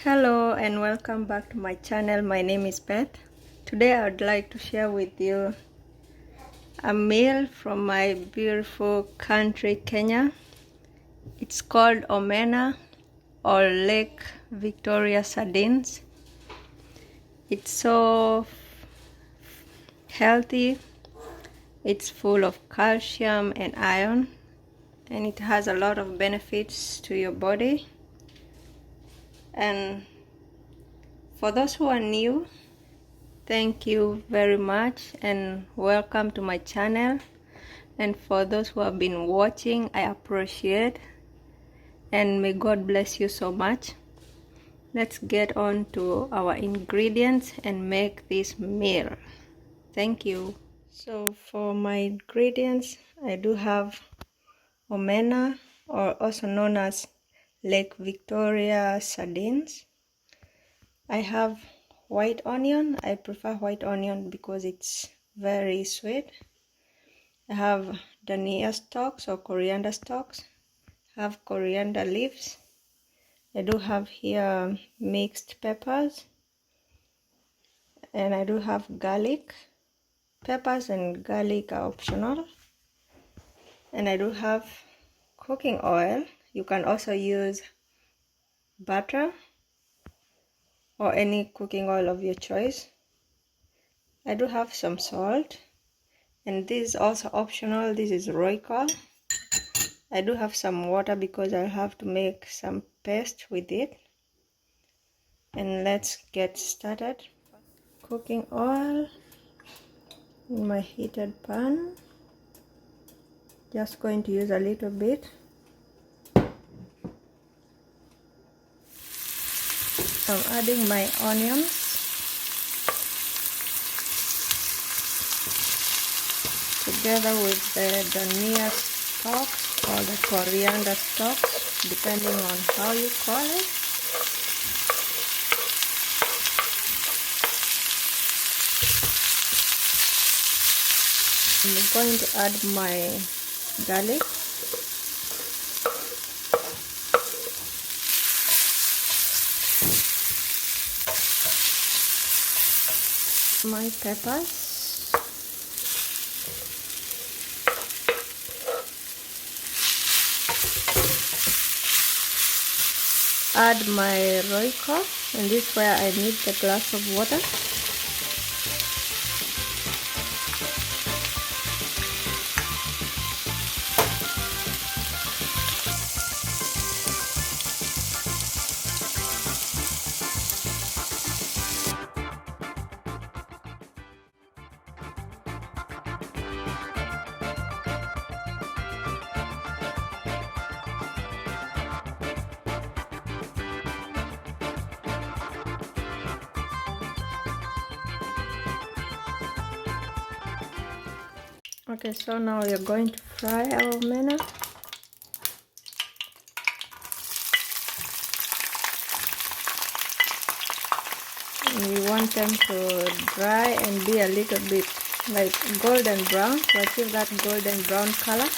Hello and welcome back to my channel. My name is Beth. Today I would like to share with you a meal from my beautiful country, Kenya. It's called Omena or Lake Victoria Sardines. It's so healthy. It's full of calcium and iron, and it has a lot of benefits to your body. And for those who are new, thank you very much and welcome to my channel. And for those who have been watching, I appreciate and may God bless you so much. Let's get on to our ingredients and make this meal. Thank you. So for my ingredients, I do have Omena, or also known as Lake Victoria Sardines. I have white onion. I prefer white onion because it's very sweet. I have dhania stalks or coriander stalks. I have coriander leaves. I do have here mixed peppers, and I do have garlic. Peppers and garlic are optional. And I do have cooking oil. You can also use butter or any cooking oil of your choice. I do have some salt, and this is also optional. This is Royco. I do have some water because I'll have to make some paste with it. And let's get started. Cooking oil in my heated pan. Just going to use a little bit. I'm adding my onions. Together with the dhania stalks or the coriander stalks, depending on how you call it. I'm going to add my garlic. My peppers. Add my Royco, and this is where I need the glass of water. Okay, so now we are going to fry our omena. And we want them to dry and be a little bit like golden brown, to achieve that golden brown color.